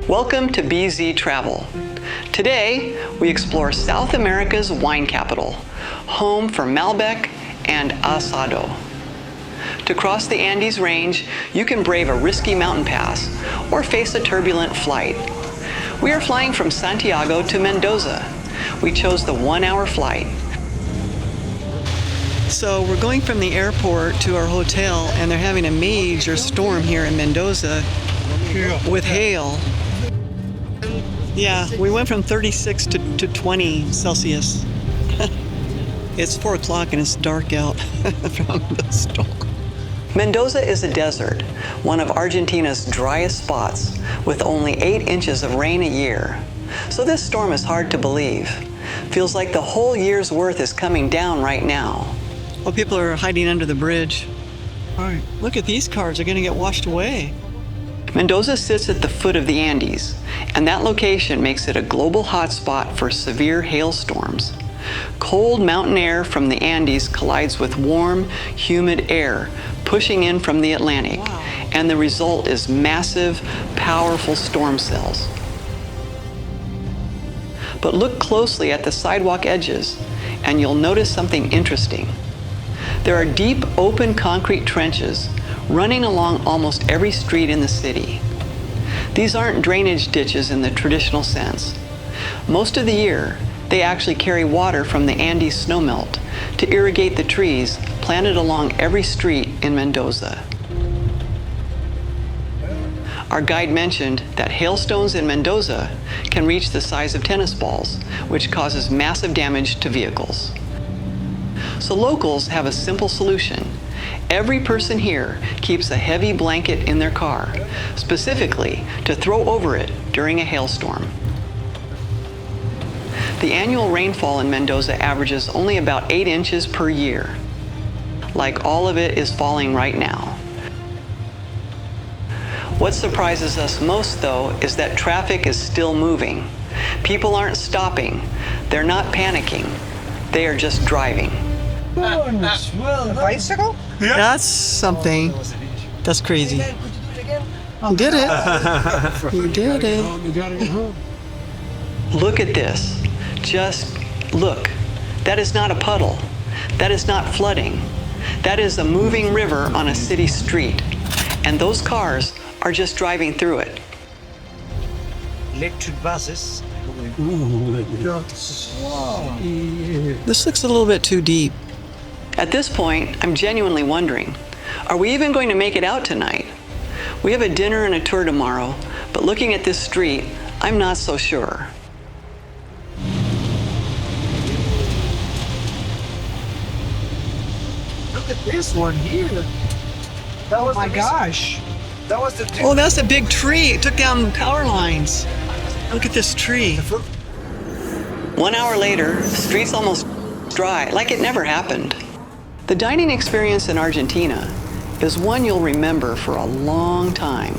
Welcome to BZ Travel. Today, we explore South America's wine capital, home for Malbec and Asado. To cross the Andes range, you can brave a risky mountain pass or face a turbulent flight. We are flying from Santiago to Mendoza. We chose the 1-hour flight. So we're going from the airport to our hotel, and they're having a major storm here in Mendoza with hail. Yeah, we went from 36 to 20 Celsius. It's 4 o'clock and it's dark out from the storm. Mendoza is a desert, one of Argentina's driest spots, with only 8 inches of rain a year. So this storm is hard to believe. Feels like the whole year's worth is coming down right now. Well, people are hiding under the bridge. All right, look at these cars, they're gonna get washed away. Mendoza sits at the foot of the Andes, and that location makes it a global hotspot for severe hailstorms. Cold mountain air from the Andes collides with warm, humid air pushing in from the Atlantic, and the result is massive, powerful storm cells. But look closely at the sidewalk edges, and you'll notice something interesting. There are deep, open concrete trenches running along almost every street in the city. These aren't drainage ditches in the traditional sense. Most of the year, they actually carry water from the Andes snowmelt to irrigate the trees planted along every street in Mendoza. Our guide mentioned that hailstones in Mendoza can reach the size of tennis balls, which causes massive damage to vehicles. So locals have a simple solution. Every person here keeps a heavy blanket in their car, specifically to throw over it during a hailstorm. The annual rainfall in Mendoza averages only about 8 inches per year. Like all of it is falling right now. What surprises us most, though, is that traffic is still moving. People aren't stopping. They're not panicking. They are just driving. A bicycle? Yeah. That's something. That's crazy. You did it. You did it. Look at this. Just look. That is not a puddle. That is not flooding. That is a moving river on a city street. And those cars are just driving through it. Electric buses. This looks a little bit too deep. At this point, I'm genuinely wondering, are we even going to make it out tonight? We have a dinner and a tour tomorrow, but looking at this street, I'm not so sure. Look at this one here. That was my gosh. That was the tree. Oh, that's a big tree. It took down power lines. Look at this tree. 1 hour later, the street's almost dry, like it never happened. The dining experience in Argentina is one you'll remember for a long time.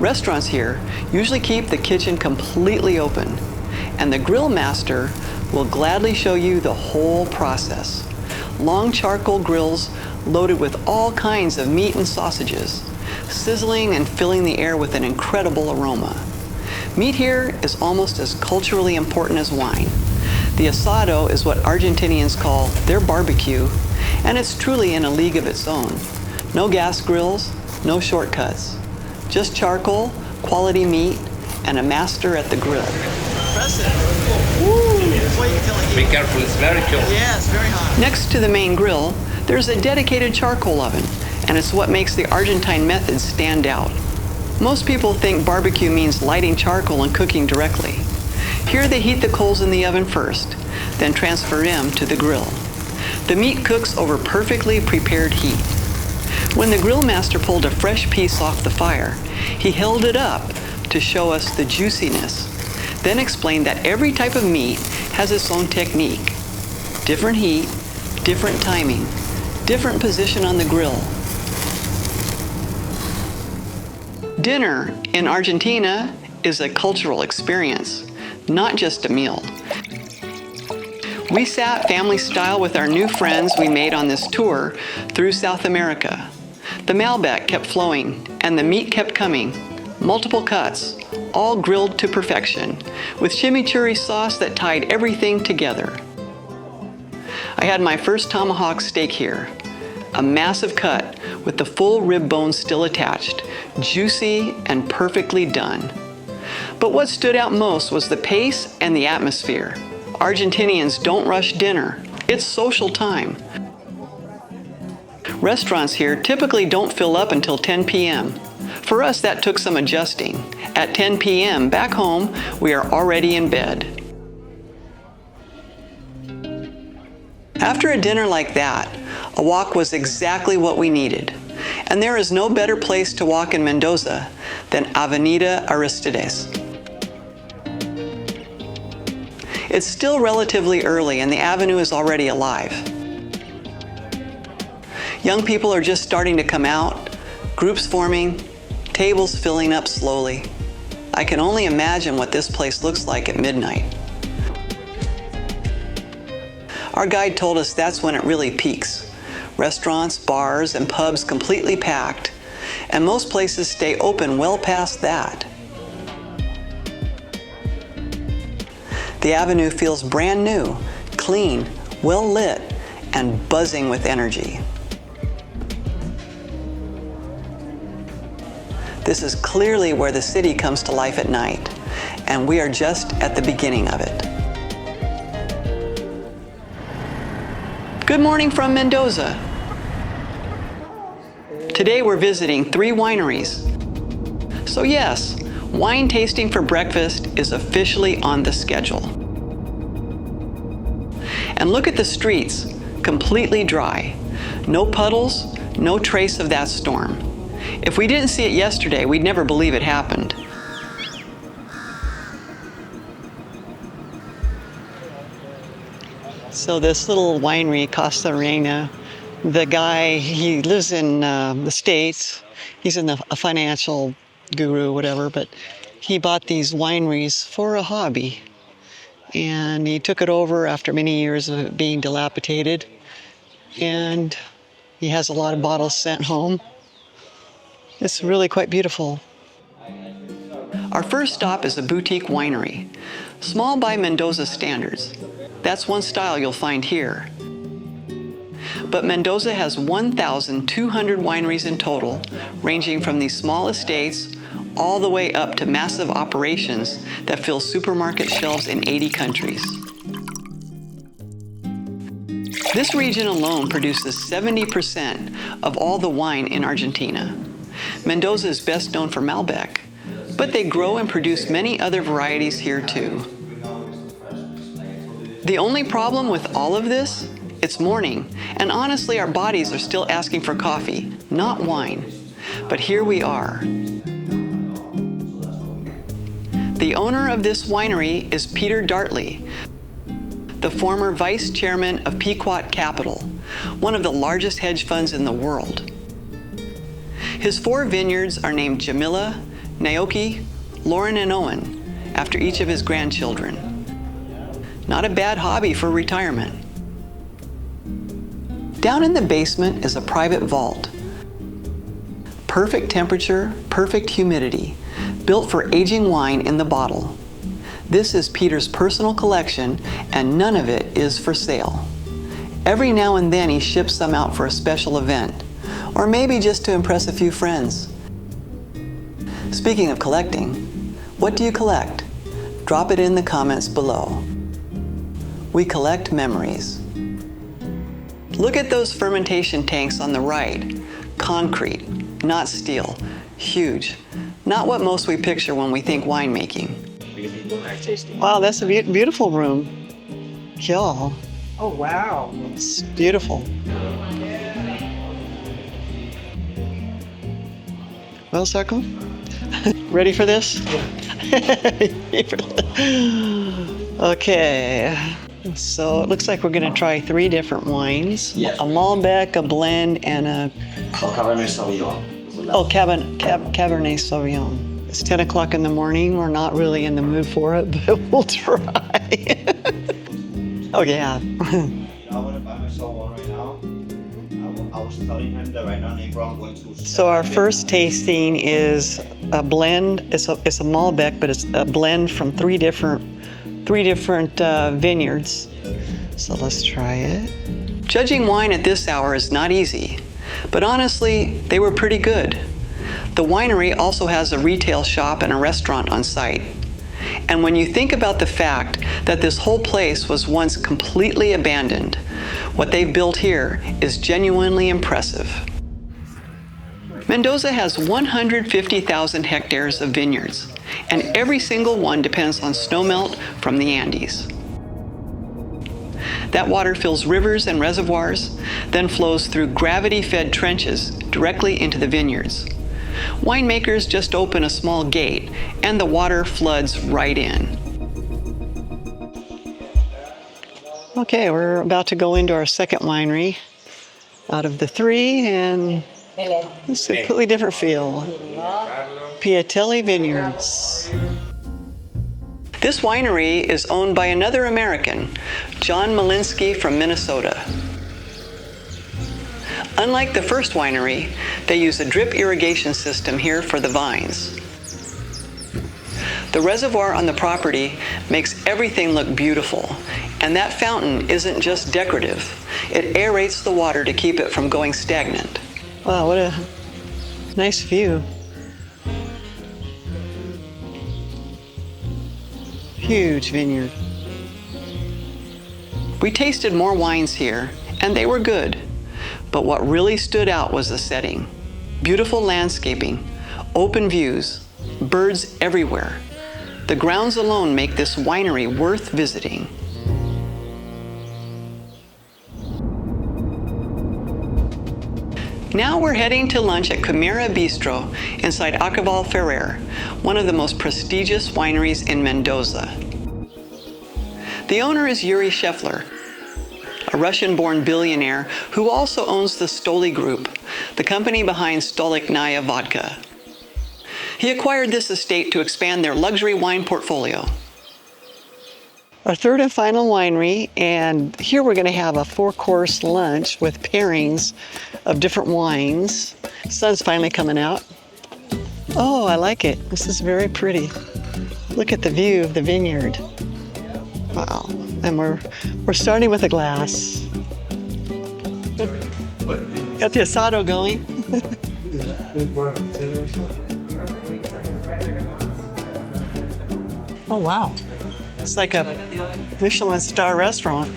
Restaurants here usually keep the kitchen completely open, and the grill master will gladly show you the whole process. Long charcoal grills loaded with all kinds of meat and sausages, sizzling and filling the air with an incredible aroma. Meat here is almost as culturally important as wine. The asado is what Argentinians call their barbecue, and it's truly in a league of its own. No gas grills, no shortcuts. Just charcoal, quality meat, and a master at the grill. Impressive. Woo! Be careful, it's very cold. Yeah, it's very hot. Next to the main grill, there's a dedicated charcoal oven, and it's what makes the Argentine method stand out. Most people think barbecue means lighting charcoal and cooking directly. Here they heat the coals in the oven first, then transfer them to the grill. The meat cooks over perfectly prepared heat. When the grill master pulled a fresh piece off the fire, he held it up to show us the juiciness, then explained that every type of meat has its own technique. Different heat, different timing, different position on the grill. Dinner in Argentina is a cultural experience, not just a meal. We sat family style with our new friends we made on this tour through South America. The Malbec kept flowing and the meat kept coming. Multiple cuts, all grilled to perfection, with chimichurri sauce that tied everything together. I had my first tomahawk steak here, a massive cut with the full rib bone still attached, juicy and perfectly done. But what stood out most was the pace and the atmosphere. Argentinians don't rush dinner. It's social time. Restaurants here typically don't fill up until 10 p.m. For us, that took some adjusting. At 10 p.m. back home, we are already in bed. After a dinner like that, a walk was exactly what we needed. And there is no better place to walk in Mendoza than Avenida Aristides. It's still relatively early and the avenue is already alive. Young people are just starting to come out, groups forming, tables filling up slowly. I can only imagine what this place looks like at midnight. Our guide told us that's when it really peaks. Restaurants, bars, and pubs completely packed, and most places stay open well past that. The avenue feels brand new, clean, well lit, and buzzing with energy. This is clearly where the city comes to life at night, and we are just at the beginning of it. Good morning from Mendoza. Today we're visiting 3 wineries. So yes, wine tasting for breakfast is officially on the schedule. And look at the streets, completely dry. No puddles, no trace of that storm. If we didn't see it yesterday, we'd never believe it happened. So this little winery, Castarena, the guy, he lives in the States. He's a financial guru, whatever, but he bought these wineries for a hobby. And he took it over after many years of it being dilapidated. And he has a lot of bottles sent home. It's really quite beautiful. Our first stop is a boutique winery, small by Mendoza standards. That's one style you'll find here. But Mendoza has 1,200 wineries in total, ranging from these small estates all the way up to massive operations that fill supermarket shelves in 80 countries. This region alone produces 70% of all the wine in Argentina. Mendoza is best known for Malbec, but they grow and produce many other varieties here too. The only problem with all of this, it's morning, and honestly our bodies are still asking for coffee, not wine. But here we are. The owner of this winery is Peter Dartley, the former vice chairman of Pequot Capital, one of the largest hedge funds in the world. His 4 vineyards are named Jamila, Naoki, Lauren, and Owen, after each of his grandchildren. Not a bad hobby for retirement. Down in the basement is a private vault. Perfect temperature, perfect humidity, built for aging wine in the bottle. This is Peter's personal collection, and none of it is for sale. Every now and then he ships some out for a special event, or maybe just to impress a few friends. Speaking of collecting, what do you collect? Drop it in the comments below. We collect memories. Look at those fermentation tanks on the right. Concrete, not steel. Huge. Not what most we picture when we think winemaking. Wow, that's a beautiful room. Yeah. Oh, wow. It's beautiful. Well, Circle, ready for this? Okay. So it looks like we're going to try 3 different wines. Yeah. A Malbec, a blend, and a... Cabernet Sauvignon. Cabernet Sauvignon. It's 10 o'clock in the morning. We're not really in the mood for it, but we'll try. Oh, yeah. I want to buy myself one right now. I was telling him the right now neighbor I'm going to. So our first tasting is a blend. It's a Malbec, but it's a blend from three different vineyards. So let's try it. Judging wine at this hour is not easy, but honestly, they were pretty good. The winery also has a retail shop and a restaurant on site. And when you think about the fact that this whole place was once completely abandoned, what they've built here is genuinely impressive. Mendoza has 150,000 hectares of vineyards, and every single one depends on snowmelt from the Andes. That water fills rivers and reservoirs, then flows through gravity-fed trenches directly into the vineyards. Winemakers just open a small gate, and the water floods right in. Okay, we're about to go into our second winery out of the three, and it's a completely different feel. Piattelli Vineyards. This winery is owned by another American, John Malinsky from Minnesota. Unlike the first winery, they use a drip irrigation system here for the vines. The reservoir on the property makes everything look beautiful, and that fountain isn't just decorative. It aerates the water to keep it from going stagnant. Wow, what a nice view. Huge vineyard. We tasted more wines here, and they were good. But what really stood out was the setting. Beautiful landscaping, open views, birds everywhere. The grounds alone make this winery worth visiting. Now we're heading to lunch at Quimera Bistro inside Achaval Ferrer, one of the most prestigious wineries in Mendoza. The owner is Yuri Shefler, a Russian-born billionaire who also owns the Stoli Group, the company behind Stolichnaya vodka. He acquired this estate to expand their luxury wine portfolio. Our third and final winery, and here we're going to have a 4-course lunch with pairings of different wines. The sun's finally coming out. Oh, I like it. This is very pretty. Look at the view of the vineyard. Wow. And we're starting with a glass. Got the Asado going. Oh, wow. It's like a Michelin star restaurant.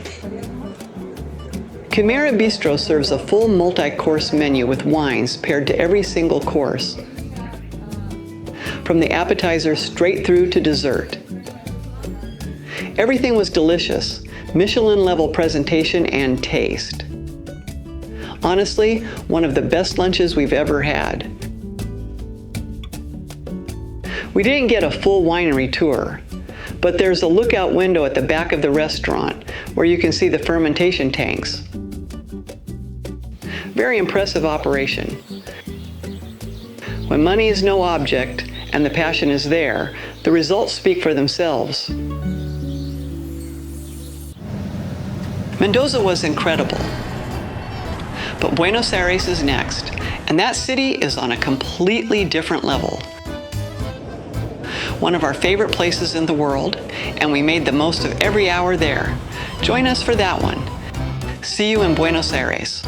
Quimera Bistro serves a full multi-course menu with wines paired to every single course, from the appetizer straight through to dessert. Everything was delicious, Michelin-level presentation and taste. Honestly, one of the best lunches we've ever had. We didn't get a full winery tour, but there's a lookout window at the back of the restaurant where you can see the fermentation tanks. Very impressive operation. When money is no object and the passion is there, the results speak for themselves. Mendoza was incredible, but Buenos Aires is next, and that city is on a completely different level. One of our favorite places in the world, and we made the most of every hour there. Join us for that one. See you in Buenos Aires.